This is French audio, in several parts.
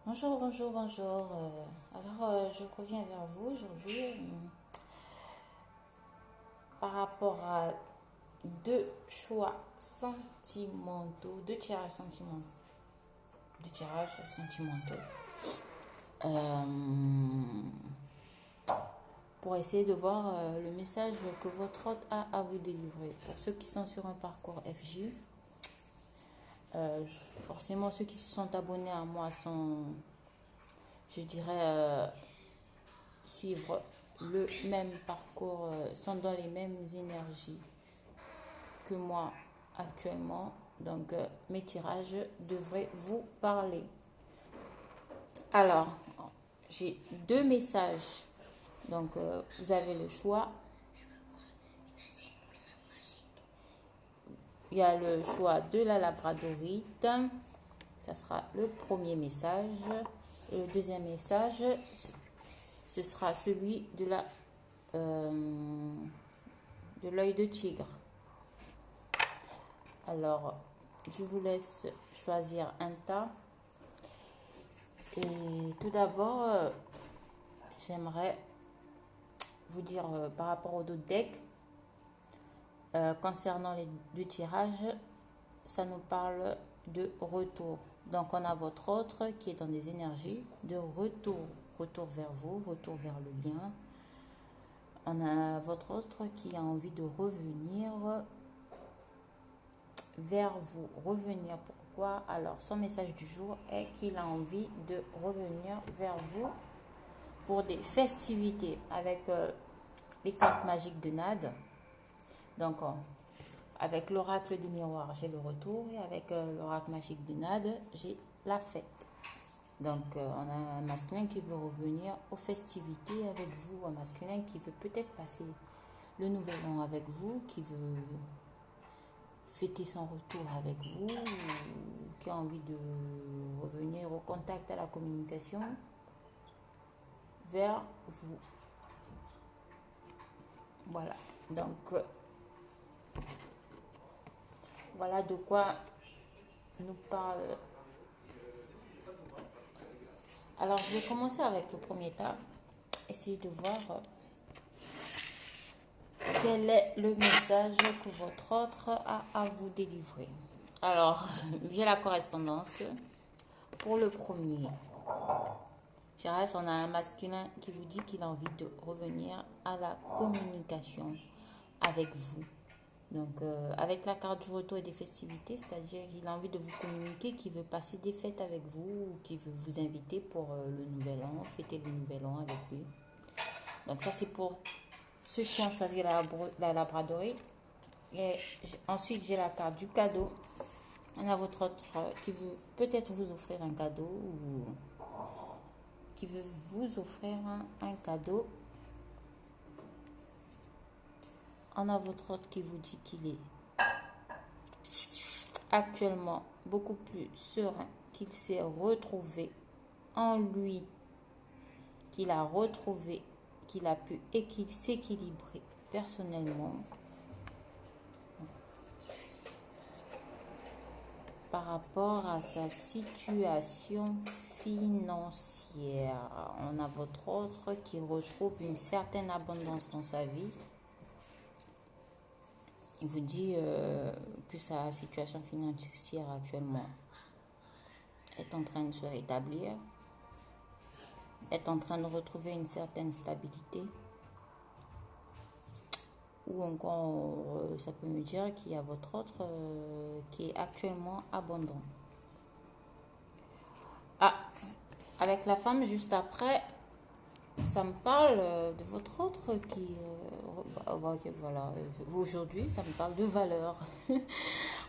Bonjour, bonjour, bonjour. Je reviens vers vous aujourd'hui par rapport à deux choix sentimentaux, deux tirages sentimentaux, euh, pour essayer de voir le message que votre hôte a à vous délivrer. Pour ceux qui sont sur un parcours FJ, euh, forcément ceux qui se sont abonnés à moi sont, je dirais, suivre le même parcours, sont dans les mêmes énergies que moi actuellement. Donc, mes tirages devraient vous parler. Alors, j'ai deux messages. Donc, vous avez le choix. Il y a le choix de la labradorite. Ça sera le premier message. Et le deuxième message, ce sera celui de l'œil de tigre. Alors, je vous laisse choisir un tas. Et tout d'abord, j'aimerais vous dire par rapport aux deux decks, concernant les deux tirages, ça nous parle de retour. Donc, on a votre autre qui est dans des énergies de retour. Retour vers vous, retour vers le bien. On a votre autre qui a envie de revenir vers vous. Revenir, pourquoi? Alors, son message du jour est qu'il a envie de revenir vers vous pour des festivités avec les cartes magiques de Nad. Donc, avec l'oracle des miroirs, j'ai le retour. Et avec l'oracle magique de Nad, j'ai la fête. Donc, on a un masculin qui veut revenir aux festivités avec vous. Un masculin qui veut peut-être passer le nouvel an avec vous, qui veut fêter son retour avec vous, qui a envie de revenir au contact, à la communication vers vous. Voilà. Donc, voilà de quoi nous parle. Alors, je vais commencer avec le premier tas. Essayer de voir quel est le message que votre autre a à vous délivrer. Alors, via la correspondance, pour le premier tirage, on a un masculin qui vous dit qu'il a envie de revenir à la communication avec vous. Donc, avec la carte du retour et des festivités, c'est-à-dire qu'il a envie de vous communiquer, qu'il veut passer des fêtes avec vous, ou qu'il veut vous inviter pour le nouvel an, fêter le nouvel an avec lui. Donc, ça, c'est pour ceux qui ont choisi la labradorite. Et ensuite, j'ai la carte du cadeau. On a votre autre qui veut peut-être vous offrir un cadeau ou qui veut vous offrir un cadeau. On a votre autre qui vous dit qu'il est actuellement beaucoup plus serein, qu'il s'est retrouvé en lui, qu'il a retrouvé, qu'il a pu et qu'il s'équilibrer personnellement par rapport à sa situation financière. On a votre autre qui retrouve une certaine abondance dans sa vie. Il vous dit que sa situation financière actuellement est en train de se rétablir, est en train de retrouver une certaine stabilité. Ou encore, ça peut me dire qu'il y a votre autre qui est actuellement abondant. Ah, avec la femme juste après, ça me parle de votre autre qui... ok, voilà. Aujourd'hui, ça me parle de valeur.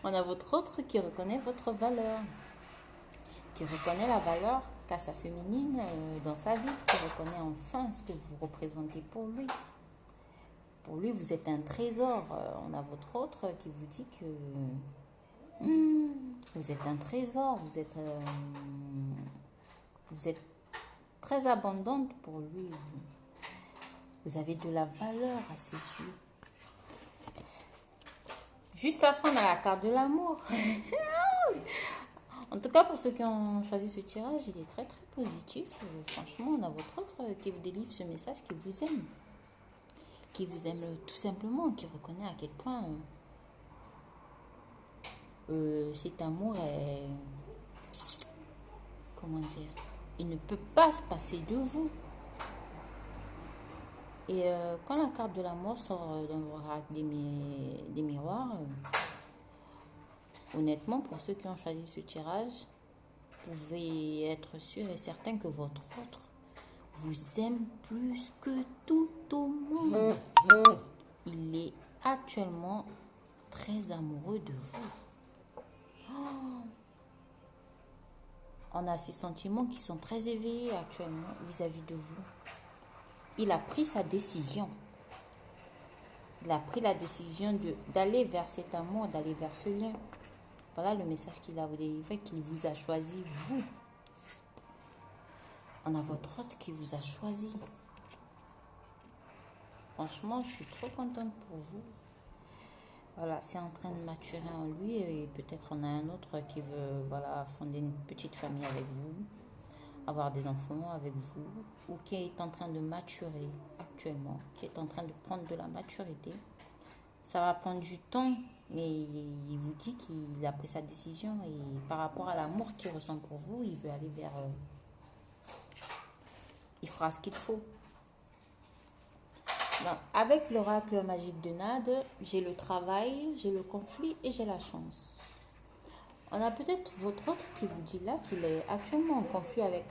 On a votre autre qui reconnaît votre valeur. Qui reconnaît la valeur qu'a sa féminine dans sa vie. Qui reconnaît enfin ce que vous représentez pour lui. Pour lui, vous êtes un trésor. On a votre autre qui vous dit que vous êtes un trésor. Vous êtes très abondante pour lui. Vous avez de la valeur à ses yeux. Juste après, on a la carte de l'amour. En tout cas, pour ceux qui ont choisi ce tirage, il est très très positif. Franchement, on a votre autre qui vous délivre ce message, qui vous aime. Qui vous aime tout simplement, qui reconnaît à quel point cet amour est... Comment dire? Il ne peut pas se passer de vous. Et quand la carte de l'amour sort dans l'oracle des miroirs, honnêtement, pour ceux qui ont choisi ce tirage, vous pouvez être sûr et certain que votre autre vous aime plus que tout au monde. Il est actuellement très amoureux de vous. Oh, on a ces sentiments qui sont très éveillés actuellement vis-à-vis de vous. Il a pris sa décision. Il a pris la décision d'aller vers cet amour, d'aller vers ce lien. Voilà le message qu'il a vous délivré, qu'il vous a choisi, vous. On a votre autre qui vous a choisi. Franchement, je suis trop contente pour vous. Voilà, c'est en train de maturer en lui et peut-être on a un autre qui veut fonder une petite famille avec vous, avoir des enfants avec vous, ou qui est en train de maturer actuellement, qui est en train de prendre de la maturité. Ça va prendre du temps, mais il vous dit qu'il a pris sa décision et par rapport à l'amour qu'il ressent pour vous, il veut aller vers... il fera ce qu'il faut. Donc, avec l'oracle magique de Nade, j'ai le travail, j'ai le conflit et j'ai la chance. On a peut-être votre autre qui vous dit là qu'il est actuellement en conflit avec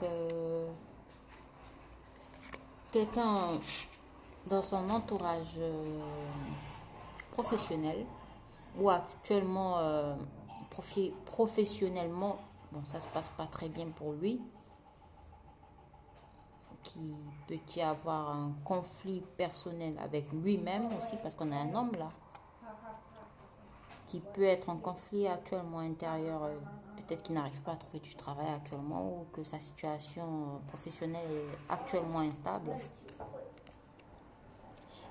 quelqu'un dans son entourage professionnel ou actuellement professionnellement, bon, ça se passe pas très bien pour lui, qui peut y avoir un conflit personnel avec lui-même aussi, parce qu'on a un homme là, qui peut être en conflit actuellement intérieur, peut-être qu'il n'arrive pas à trouver du travail actuellement ou que sa situation professionnelle est actuellement instable.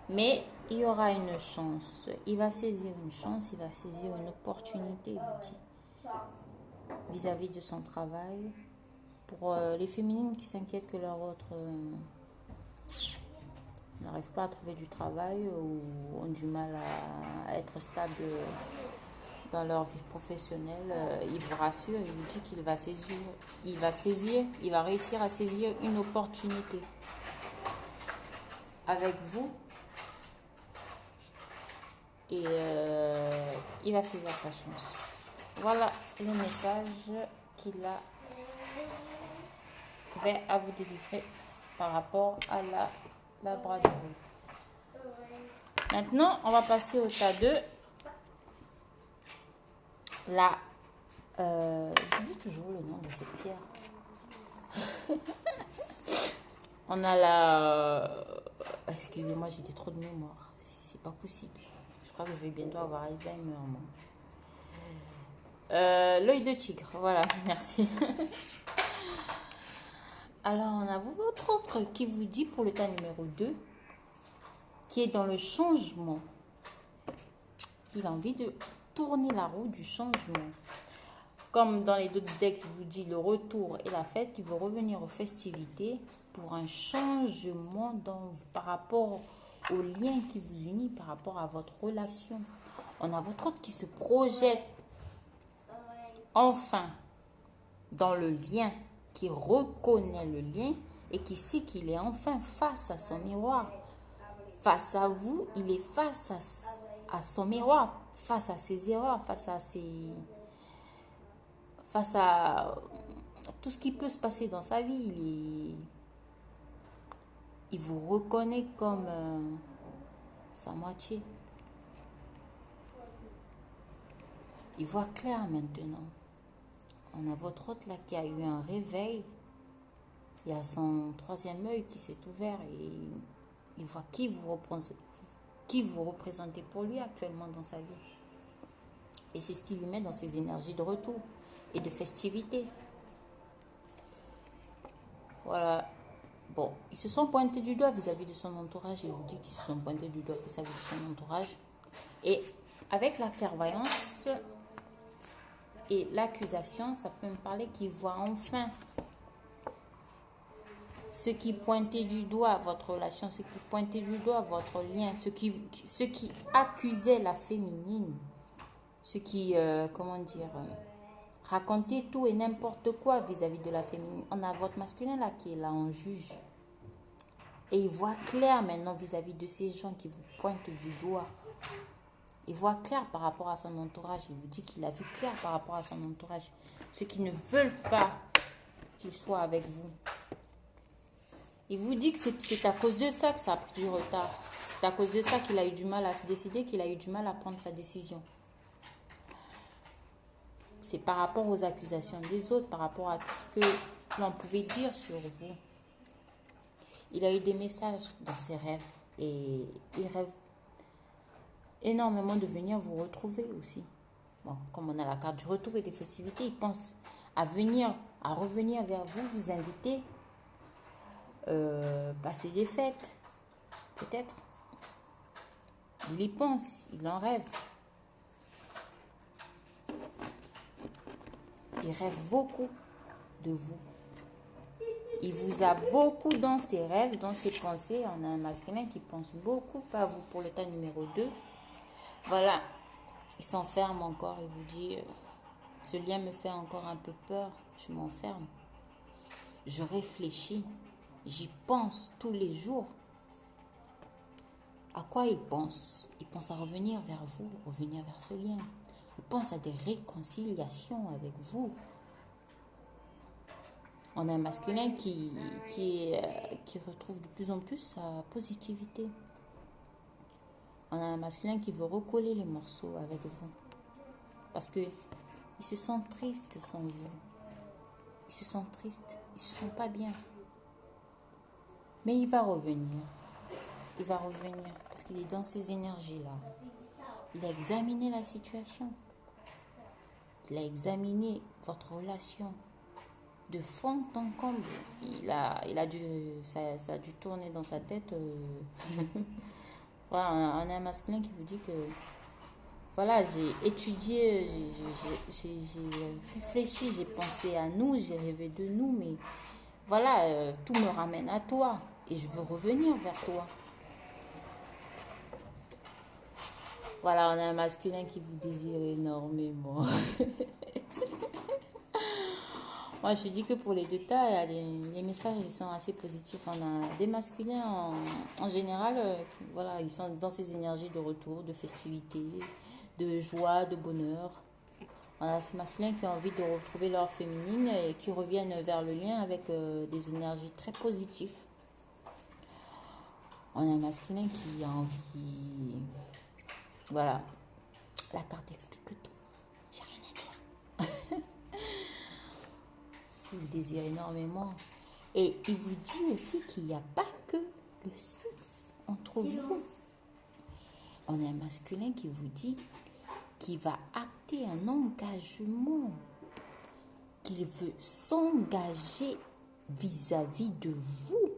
Mais il y aura une chance, il va saisir une chance, il va saisir une opportunité, il vous dit, vis-à-vis de son travail. Pour les féminines qui s'inquiètent que leur autre n'arrive pas à trouver du travail ou ont du mal à être stable dans leur vie professionnelle, il vous rassure, il vous dit qu'il va saisir, il va réussir à saisir une opportunité avec vous et il va saisir sa chance. Voilà le message qu'il a à vous délivrer par rapport à la braderie. Maintenant, on va passer au tas 2. Là, j'oublie toujours le nom de cette pierre. On a la... excusez-moi, j'ai trop de mémoire. C'est pas possible. Je crois que je vais bientôt avoir Alzheimer. L'œil de tigre, voilà, merci. Alors, on a votre autre qui vous dit pour le tas numéro 2, qui est dans le changement. Il a envie de tourner la roue du changement. Comme dans les deux decks, je vous dis le retour et la fête, il veut revenir aux festivités pour un changement par rapport au lien qui vous unit, par rapport à votre relation. On a votre autre qui se projette enfin dans le lien, qui reconnaît le lien et qui sait qu'il est enfin face à son miroir. Face à vous, il est face à son miroir, face à ses erreurs, face à tout ce qui peut se passer dans sa vie. Il vous reconnaît comme sa moitié. Il voit clair maintenant. On a votre autre là qui a eu un réveil. Il y a son troisième œil qui s'est ouvert et il voit qui vous représentez pour lui actuellement dans sa vie. Et c'est ce qui lui met dans ses énergies de retour et de festivité. Voilà. Bon, ils se sont pointés du doigt vis-à-vis de son entourage. Il vous dit qu'ils se sont pointés du doigt vis-à-vis de son entourage. Et avec la clairvoyance Et l'accusation, ça peut me parler qu'il voit enfin ce qui pointait du doigt votre relation, ce qui pointait du doigt votre lien, ce qui accusait la féminine, ce qui, racontait tout et n'importe quoi vis-à-vis de la féminine. On a votre masculin là qui est là en juge. Et il voit clair maintenant vis-à-vis de ces gens qui vous pointent du doigt. Il voit clair par rapport à son entourage. Il vous dit qu'il a vu clair par rapport à son entourage. Ceux qui ne veulent pas qu'il soit avec vous. Il vous dit que c'est à cause de ça que ça a pris du retard. C'est à cause de ça qu'il a eu du mal à se décider, qu'il a eu du mal à prendre sa décision. C'est par rapport aux accusations des autres, par rapport à tout ce que l'on pouvait dire sur vous. Il a eu des messages dans ses rêves et il rêve énormément de venir vous retrouver aussi. Bon, comme on a la carte du retour et des festivités, il pense à revenir vers vous, vous inviter, passer des fêtes, peut-être. Il y pense, il en rêve. Il rêve beaucoup de vous. Il vous a beaucoup dans ses rêves, dans ses pensées. On a un masculin qui pense beaucoup à vous pour le tas numéro 2. Voilà, il s'enferme encore. Il vous dit, ce lien me fait encore un peu peur. Je m'enferme. Je réfléchis. J'y pense tous les jours. À quoi il pense? Il pense à revenir vers vous, revenir vers ce lien. Il pense à des réconciliations avec vous. On a un masculin qui retrouve de plus en plus sa positivité. On a un masculin qui veut recoller les morceaux avec vous. Parce qu'il se sent triste sans vous. Il se sent triste. Il se sent pas bien. Mais il va revenir. Il va revenir parce qu'il est dans ces énergies-là. Il a examiné la situation. Il a examiné votre relation de fond en comble. Ça a dû tourner dans sa tête. Voilà, on a un masculin qui vous dit que voilà, j'ai étudié, j'ai réfléchi, j'ai pensé à nous, j'ai rêvé de nous, mais voilà, tout me ramène à toi et je veux revenir vers toi. Voilà, on a un masculin qui vous désire énormément. Moi, je dis que pour les deux tas, les messages ils sont assez positifs. On a des masculins en général, voilà, ils sont dans ces énergies de retour, de festivité, de joie, de bonheur. On a ces masculins qui ont envie de retrouver leur féminine et qui reviennent vers le lien avec des énergies très positives. On a un masculin qui a envie... Voilà, la carte explique tout. J'ai rien à dire. Il désire énormément. Et il vous dit aussi qu'il n'y a pas que le sexe entre vous. On a un masculin qui vous dit qu'il va acter un engagement, qu'il veut s'engager vis-à-vis de vous.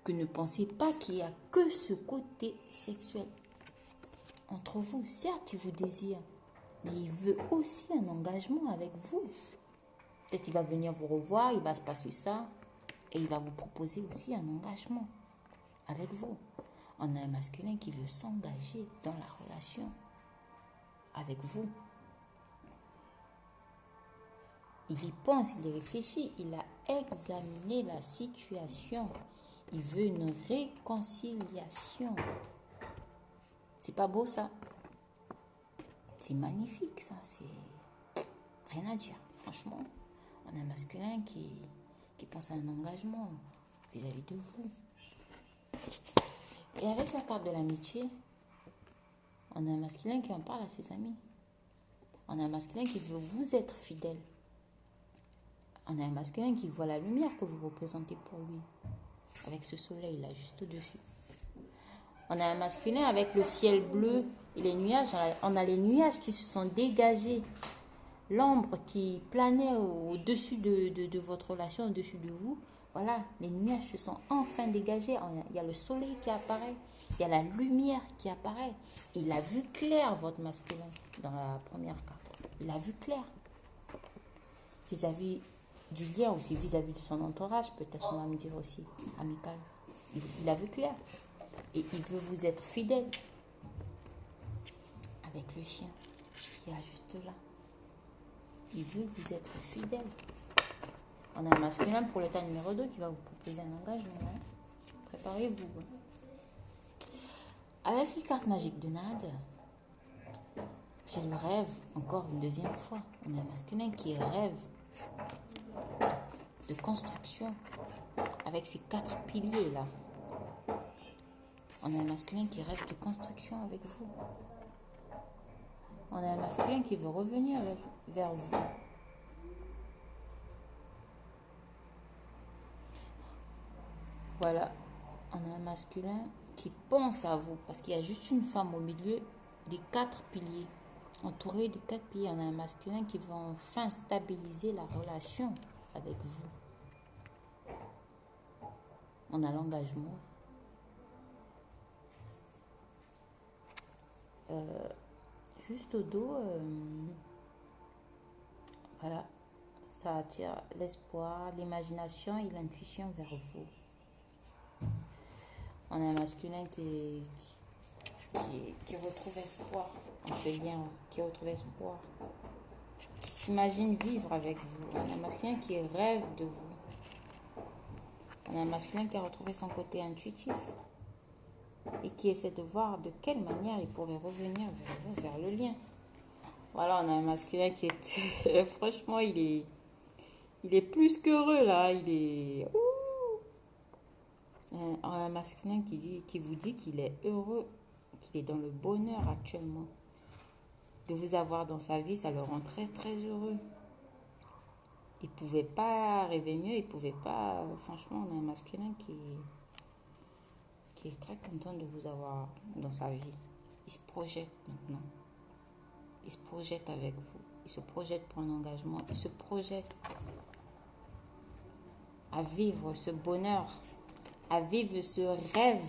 Que ne pensez pas qu'il n'y a que ce côté sexuel entre vous. Certes, il vous désire, mais il veut aussi un engagement avec vous. Peut-être qu'il va venir vous revoir, il va se passer ça, et il va vous proposer aussi un engagement avec vous. On a un masculin qui veut s'engager dans la relation avec vous. Il y pense, il y réfléchit, il a examiné la situation. Il veut une réconciliation. C'est pas beau ça? C'est magnifique ça, c'est rien à dire. Franchement, on a un masculin qui pense à un engagement vis-à-vis de vous. Et avec la carte de l'amitié, on a un masculin qui en parle à ses amis. On a un masculin qui veut vous être fidèle. On a un masculin qui voit la lumière que vous représentez pour lui. Avec ce soleil là, juste au-dessus. On a un masculin avec le ciel bleu et les nuages. On a les nuages qui se sont dégagés. L'ombre qui planait au-dessus de votre relation, au-dessus de vous. Voilà, les nuages se sont enfin dégagés. Il y a le soleil qui apparaît. Il y a la lumière qui apparaît. Il a vu clair, votre masculin, dans la première carte. Il a vu clair. Vis-à-vis du lien aussi, vis-à-vis de son entourage, peut-être on va me dire aussi, amical. Il a vu clair. Et il veut vous être fidèle. Avec le chien qui est juste là. Il veut vous être fidèle. On a un masculin pour l'état numéro 2 qui va vous proposer un engagement. Hein. Préparez-vous. Avec les cartes magiques de Nade, j'ai le rêve, encore une deuxième fois. On a un masculin qui rêve de construction avec ces 4 piliers là. On a un masculin qui rêve de construction avec vous. On a un masculin qui veut revenir vers vous. Voilà. On a un masculin qui pense à vous parce qu'il y a juste une femme au milieu des 4 piliers. Entouré des 4 piliers, on a un masculin qui veut enfin stabiliser la relation avec vous. On a l'engagement. Juste au dos, voilà, ça attire l'espoir, l'imagination et l'intuition vers vous. On a un masculin qui retrouve espoir en ce lien, qui retrouve espoir, qui s'imagine vivre avec vous. On a un masculin qui rêve de vous. On a un masculin qui a retrouvé son côté intuitif et qui essaie de voir de quelle manière il pourrait revenir vers vous, vers le lien. Voilà, on a un masculin qui est... franchement, il est plus qu'heureux, là. Il est... On a un masculin qui vous dit qu'il est heureux, qu'il est dans le bonheur actuellement. De vous avoir dans sa vie, ça le rend très, très heureux. Il ne pouvait pas rêver mieux, il ne pouvait pas... Franchement, on a un masculin qui est très content de vous avoir dans sa vie. Il se projette maintenant. Il se projette avec vous. Il se projette pour un engagement. Il se projette à vivre ce bonheur, à vivre ce rêve.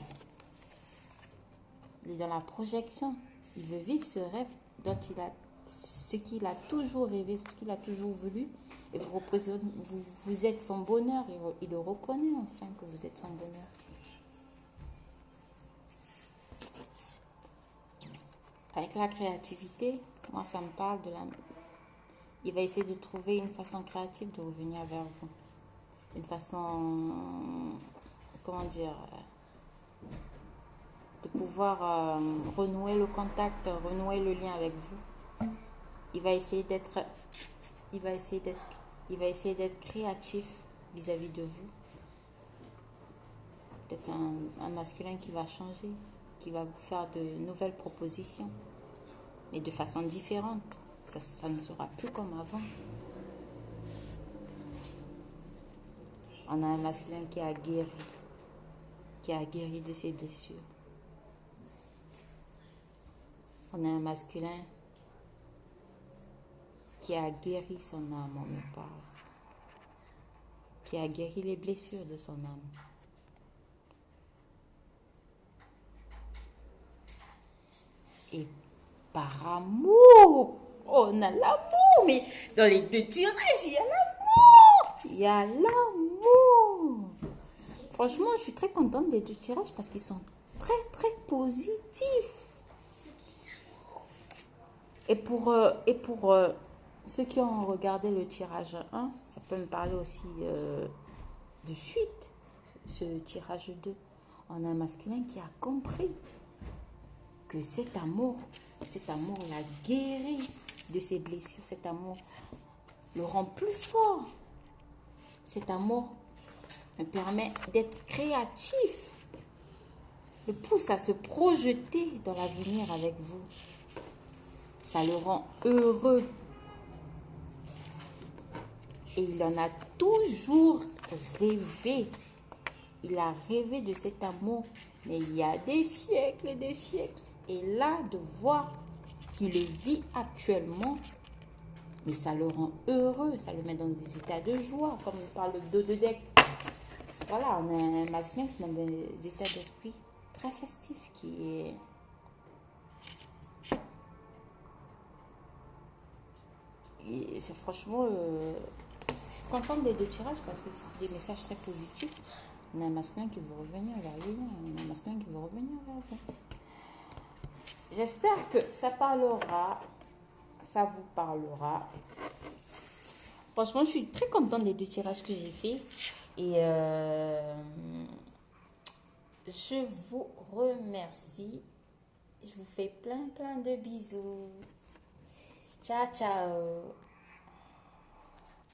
Il est dans la projection. Il veut vivre ce rêve dont ce qu'il a toujours rêvé, ce qu'il a toujours voulu. Et vous êtes son bonheur. Il le reconnaît enfin que vous êtes son bonheur. Avec la créativité, moi ça me parle de la... Il va essayer de trouver une façon créative de revenir vers vous. Une façon, comment dire, de pouvoir renouer le contact, renouer le lien avec vous. Il va essayer d'être créatif vis-à-vis de vous. Peut-être un masculin qui va changer, qui va vous faire de nouvelles propositions, mais de façon différente. Ça ne sera plus comme avant. On a un masculin qui a guéri de ses blessures. On a un masculin qui a guéri son âme, on me parle. Qui a guéri les blessures de son âme. Et par amour, on a l'amour, mais dans les 2 tirages, il y a l'amour. Il y a l'amour. Franchement, je suis très contente des 2 tirages parce qu'ils sont très, très positifs. Et pour ceux qui ont regardé le tirage 1, ça peut me parler aussi de suite, ce tirage 2. On a un masculin qui a compris que cet amour l'a guéri de ses blessures. Cet amour le rend plus fort. Cet amour me permet d'être créatif, le pousse à se projeter dans l'avenir avec vous. Ça le rend heureux. Et il en a toujours rêvé. Il a rêvé de cet amour, mais il y a des siècles et des siècles. Et là, de voir qu'il le vit actuellement, mais ça le rend heureux, ça le met dans des états de joie, comme on parle de deck. Voilà, on a un masculin qui est dans des états d'esprit très festifs, qui Et c'est franchement, je suis contente des deux tirages parce que c'est des messages très positifs. On a un masculin qui veut revenir vers lui, on a un masculin qui veut revenir vers vous. J'espère que ça parlera, ça vous parlera. Franchement, je suis très contente des deux tirages que j'ai fait. Et je vous remercie. Je vous fais plein de bisous. Ciao, ciao.